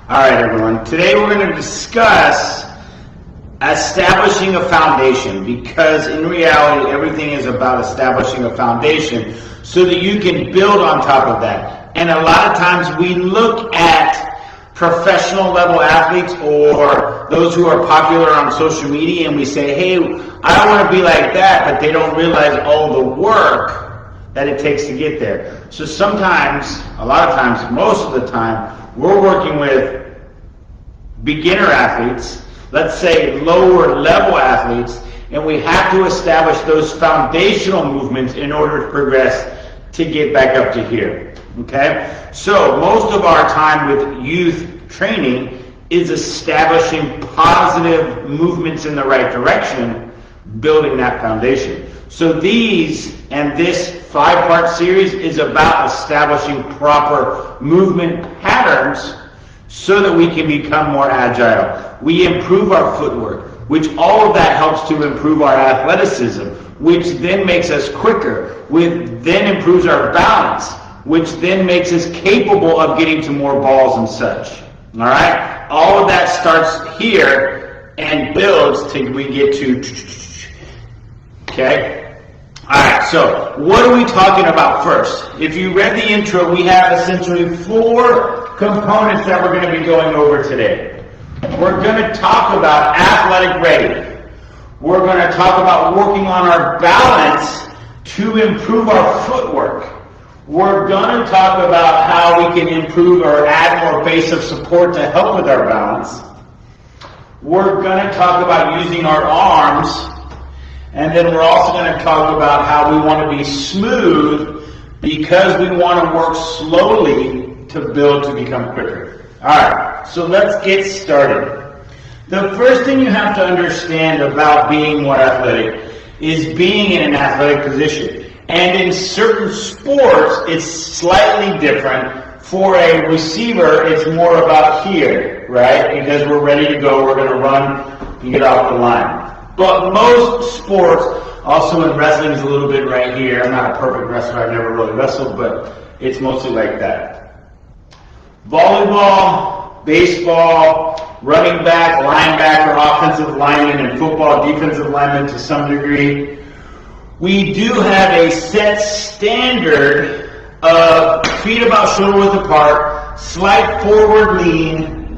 All right, everyone. Today we're going to discuss establishing a foundation, because in reality everything is about establishing a foundation so that you can build on top of that. And a lot of times we look at professional level athletes or those who are popular on social media and we say, hey, I want to be like that, but they don't realize all the work that it takes to get there. So sometimes, a lot of times, most of the time, we're working with beginner athletes, let's say lower level athletes, and we have to establish those foundational movements in order to progress to get back up to here. Okay? So most of our time with youth training is establishing positive movements in the right direction, building that foundation. So this 5-part series is about establishing proper movement patterns so that we can become more agile. We improve our footwork, which all of that helps to improve our athleticism, which then makes us quicker, which then improves our balance, which then makes us capable of getting to more balls and such. All right? All of that starts here and builds till we get to, okay? All right, so what are we talking about first? If you read the intro, we have essentially 4 components that we're going to be going over today. We're going to talk about athletic ready. We're going to talk about working on our balance to improve our footwork. We're going to talk about how we can improve or add more base of support to help with our balance. We're going to talk about using our arms. And then we're also going to talk about how we want to be smooth because we want to work slowly to build to become quicker. All right, so let's get started. The first thing you have to understand about being more athletic is being in an athletic position. And in certain sports, it's slightly different. For a receiver, it's more about here, right? Because we're ready to go, we're going to run and get off the line. But most sports, also in wrestling is a little bit right here. I'm not a perfect wrestler, I've never really wrestled, but it's mostly like that. Volleyball, baseball, running back, linebacker, offensive lineman, and football, defensive lineman to some degree. We do have a set standard of feet about shoulder width apart, slight forward lean,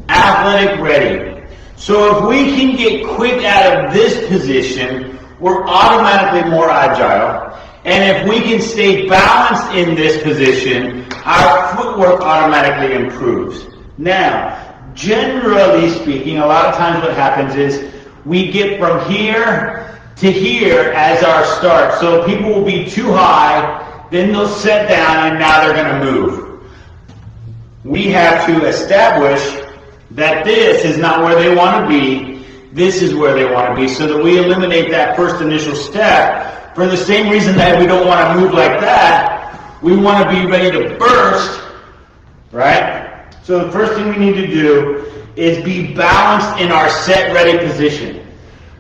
athletic ready. So if we can get quick out of this position, we're automatically more agile. And if we can stay balanced in this position, our footwork automatically improves. Now, generally speaking, a lot of times what happens is we get from here to here as our start. So people will be too high, then they'll set down, and now they're going to move. We have to establish that this is not where they want to be, this is where they want to be, so that we eliminate that first initial step. For the same reason that we don't want to move like that, we want to be ready to burst, right? So the first thing we need to do is be balanced in our set ready position,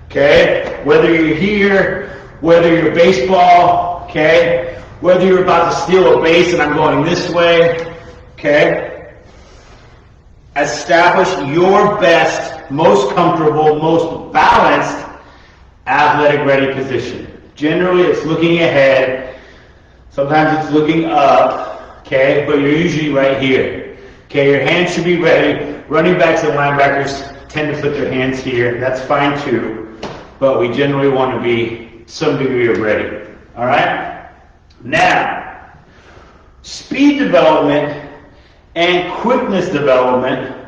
okay? Whether you're here, whether you're baseball, okay? Whether you're about to steal a base and I'm going this way, okay? Establish your best, most comfortable, most balanced athletic ready position. Generally, it's looking ahead. Sometimes it's looking up, okay? But you're usually right here. Okay, your hands should be ready. Running backs and linebackers tend to put their hands here. That's fine too. But we generally want to be some degree of ready. All right? Now, speed development and quickness development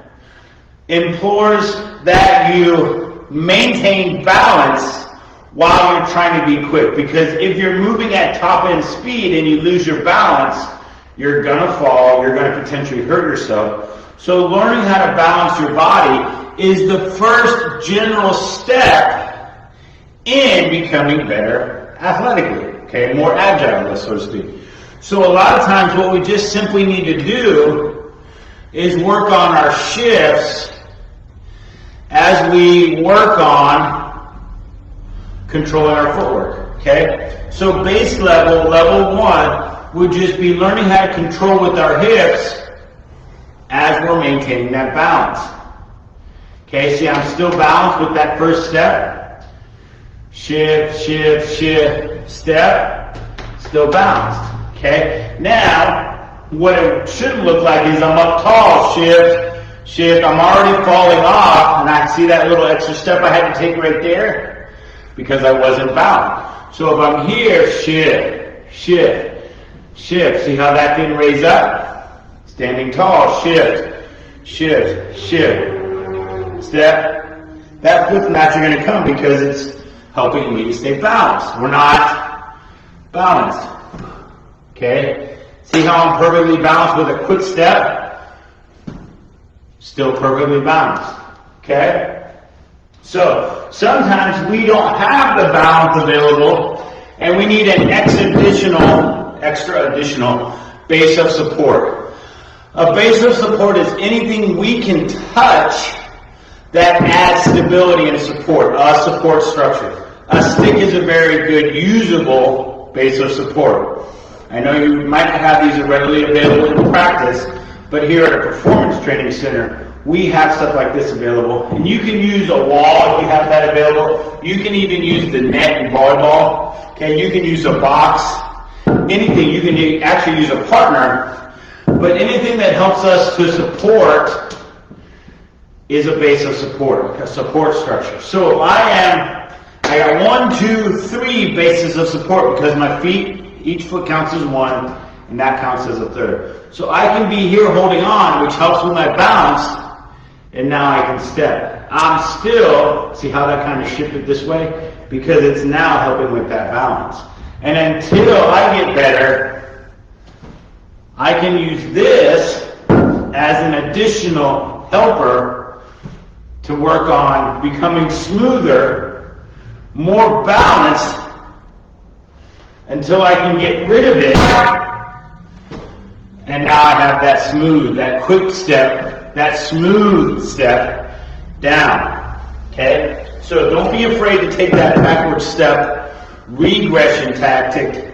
implores that you maintain balance while you're trying to be quick. Because if you're moving at top end speed and you lose your balance, you're going to fall, you're going to potentially hurt yourself. So learning how to balance your body is the first general step in becoming better athletically, okay, more agile, so to speak. So a lot of times what we just simply need to do is work on our shifts as we work on controlling our footwork, okay? So base level, level 1, would just be learning how to control with our hips as we're maintaining that balance. Okay, see, I'm still balanced with that first step. Shift, shift, shift, step, still balanced. Okay, now, what it should look like is I'm up tall, shift, shift, I'm already falling off, and I see that little extra step I had to take right there because I wasn't balanced. So if I'm here, shift, shift, shift, see how that didn't raise up? Standing tall, shift, shift, shift, step. That foot's naturally going to come because it's helping me to stay balanced. We're not balanced. Okay? See how I'm perfectly balanced with a quick step? Still perfectly balanced. Okay? So, sometimes we don't have the balance available and we need an extra additional base of support. A base of support is anything we can touch that adds stability and support, a support structure. A stick is a very good, usable base of support. I know you might have these readily available in practice, but here at a performance training center, we have stuff like this available. And you can use a wall if you have that available. You can even use the net in volleyball. Okay, you can use a box. Anything. You can actually use a partner. But anything that helps us to support is a base of support, a support structure. So if I got 1, 2, 3 bases of support because my feet, each foot counts as one, and that counts as a third. So I can be here holding on, which helps with my balance, and now I can step. I'm still, see how that kind of shifted this way? Because it's now helping with that balance. And until I get better, I can use this as an additional helper to work on becoming smoother, more balanced, until I can get rid of it. And now I have that smooth, that quick step, that smooth step down. Okay? So don't be afraid to take that backward step regression tactic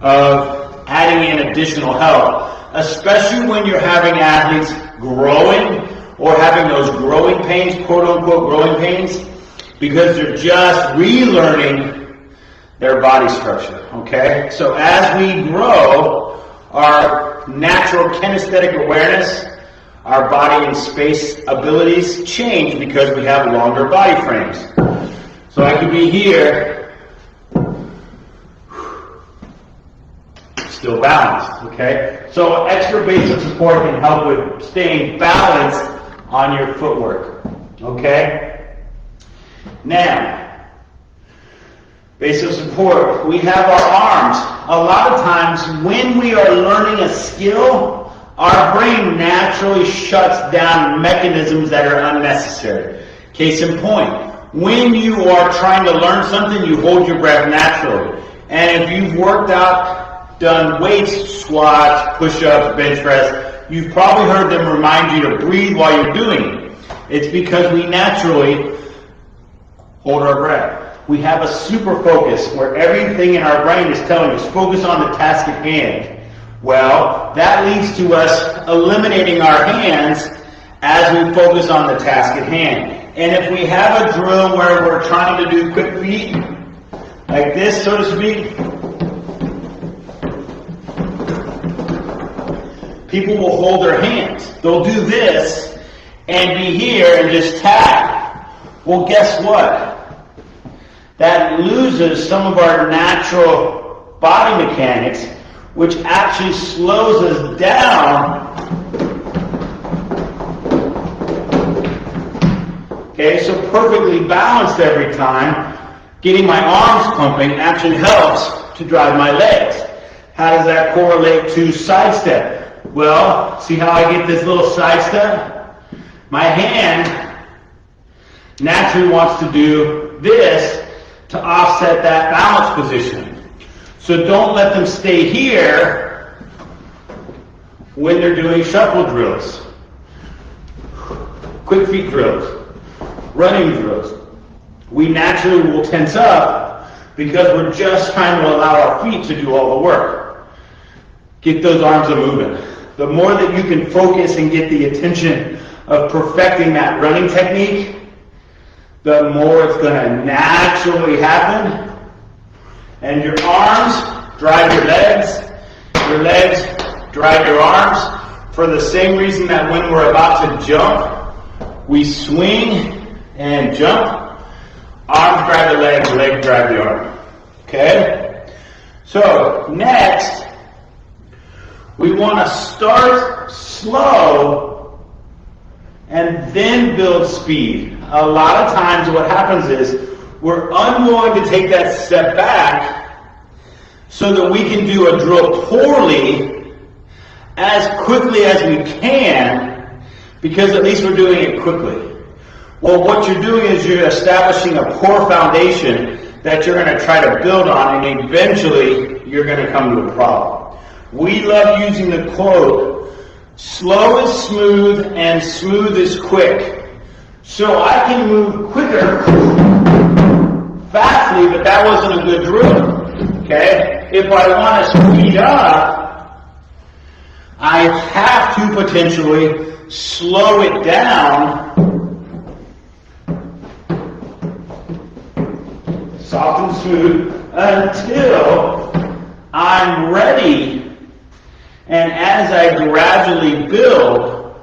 of adding in additional help, especially when you're having athletes growing or having those growing pains, quote unquote growing pains, because they're just relearning their body structure, okay? So as we grow, our natural kinesthetic awareness, our body and space abilities change because we have longer body frames. So I could be here, still balanced, okay? So extra base of support can help with staying balanced on your footwork, okay? Now, base of support, we have our arms. A lot of times when we are learning a skill, our brain naturally shuts down mechanisms that are unnecessary. Case in point, when you are trying to learn something, you hold your breath naturally. And if you've worked out, done weights, squats, push-ups, bench press, you've probably heard them remind you to breathe while you're doing it. It's because we naturally hold our breath. We have a super focus where everything in our brain is telling us, focus on the task at hand. Well, that leads to us eliminating our hands as we focus on the task at hand. And if we have a drill where we're trying to do quick feet, like this, so to speak, people will hold their hands. They'll do this and be here and just tap. Well, guess what? That loses some of our natural body mechanics, which actually slows us down. Okay, so perfectly balanced every time, getting my arms pumping actually helps to drive my legs. How does that correlate to side step? Well, see how I get this little side step? My hand naturally wants to do this to offset that balance position. So don't let them stay here when they're doing shuffle drills, quick feet drills, running drills. We naturally will tense up because we're just trying to allow our feet to do all the work. Get those arms a moving. the more that you can focus and get the attention of perfecting that running technique, the more it's going to naturally happen. And your arms drive your legs drive your arms, for the same reason that when we're about to jump, we swing and jump. Arms drive the legs drive the arm. Okay? So, next, we want to start slow and then build speed. A lot of times what happens is we're unwilling to take that step back so that we can do a drill poorly as quickly as we can, because at least we're doing it quickly. Well, what you're doing is you're establishing a poor foundation that you're going to try to build on, and eventually you're going to come to a problem. We love using the quote, slow is smooth and smooth is quick. So I can move quicker, fastly, but that wasn't a good drill. Okay? If I want to speed up, I have to potentially slow it down, soft and smooth, until I'm ready. And as I gradually build,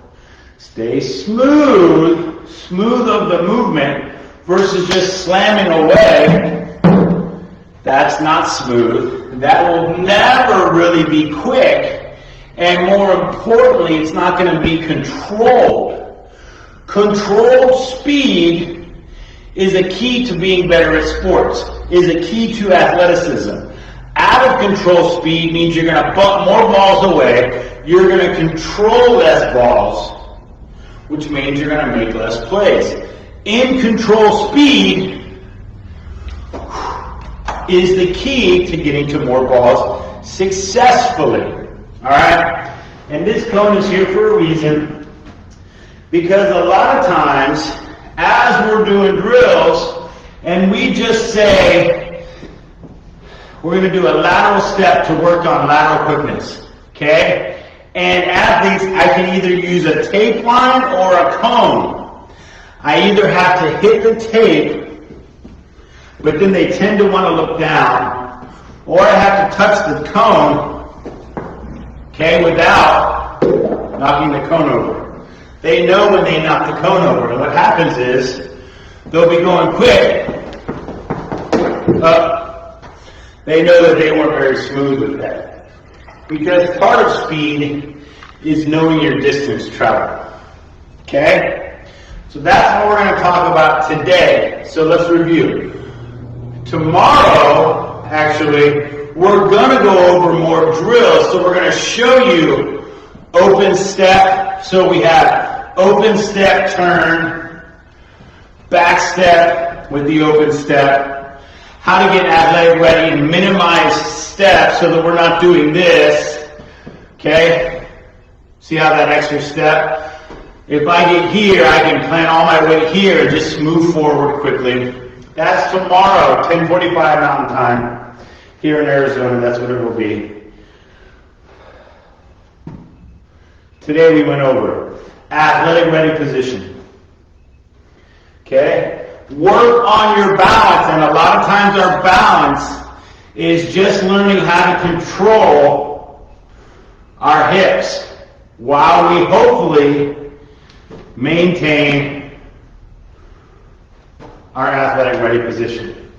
stay smooth of the movement versus just slamming away. That's not smooth. That will never really be quick. And more importantly, it's not going to be controlled. Controlled speed is a key to being better at sports, is a key to athleticism. Out of control speed means you're going to butt more balls away, you're going to control less balls, which means you're going to make less plays. In control speed is the key to getting to more balls successfully. Alright? And this cone is here for a reason, because a lot of times, as we're doing drills, and we just say, we're going to do a lateral step to work on lateral quickness. Okay? And athletes, I can either use a tape line or a cone. I either have to hit the tape, but then they tend to want to look down, or I have to touch the cone, okay, without knocking the cone over. They know when they knock the cone over, and what happens is they'll be going quick up. They know that they weren't very smooth with that, because part of speed is knowing your distance traveled. Okay? So that's what we're going to talk about today. So let's review. Tomorrow, actually, we're going to go over more drills. So we're going to show you open step. So we have open step turn, back step with the open step, how to get athletic ready and minimize steps so that we're not doing this. Okay? See how that extra step? If I get here, I can plant all my weight here and just move forward quickly. That's tomorrow, 10:45 Mountain Time, here in Arizona. That's what it will be. Today we went over athletic ready position. Okay? Work on your balance, and a lot of times our balance is just learning how to control our hips while we hopefully maintain our athletic ready position.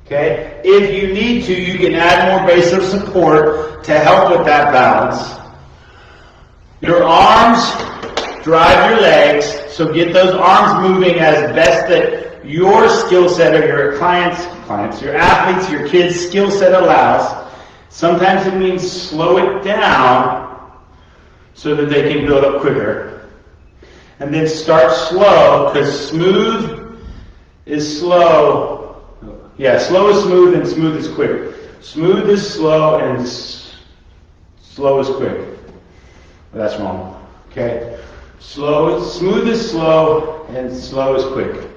Okay? If you need to, you can add more base of support to help with that balance. Your arms drive your legs, so get those arms moving as best that your skill set or your your athletes, your kids' skill set allows. Sometimes it means slow it down so that they can build up quicker. And then start slow, because smooth is slow. Yeah, slow is smooth and smooth is quick. Smooth is slow and slow is quick. Well, that's wrong. Okay? Smooth is slow and slow is quick.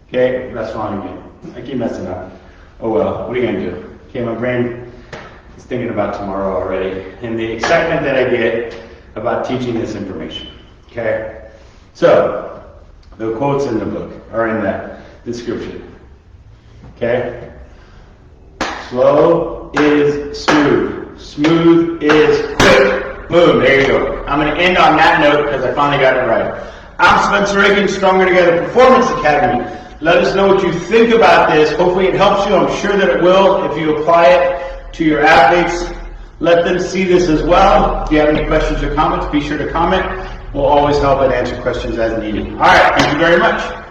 Okay? That's wrong again. I keep messing up. Oh well, what are you going to do? Okay, my brain is thinking about tomorrow already. And the excitement that I get about teaching this information. Okay? So, the quotes in the book are in the description. Okay? Slow is smooth. Smooth is quick. Boom, there you go. I'm going to end on that note because I finally got it right. I'm Spencer Reagan, Stronger Together Performance Academy. Let us know what you think about this. Hopefully it helps you. I'm sure that it will if you apply it to your athletes. Let them see this as well. If you have any questions or comments, be sure to comment. We'll always help and answer questions as needed. All right, thank you very much.